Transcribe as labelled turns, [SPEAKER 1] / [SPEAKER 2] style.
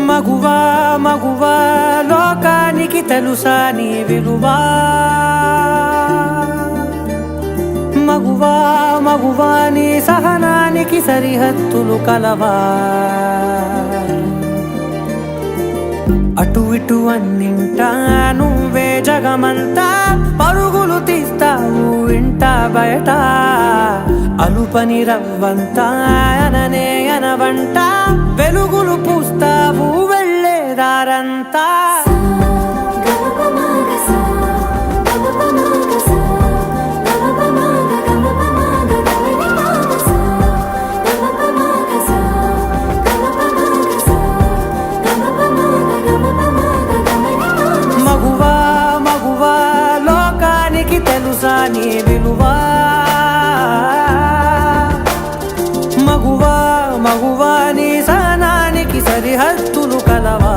[SPEAKER 1] మగువా మగువా లోకానికి తెలుసా నీ విలువా, మగువా మగువా నీ సహనానికి సరిహద్దులు కలవా. అటు ఇటు అన్నింటా నువ్వే జగమంతా, పరుగులు తీస్తావు ఇంట బయట. అలుపని రవ్వంతా అననే అనవంట, వెలుగులు పూస్తావు వెళ్ళేదారంతా. మగువా మగువా లోకానికి తెలుసా నీ విలువా, మగువా మగువా నీ సహనానికి సరిహద్దులు కలవా.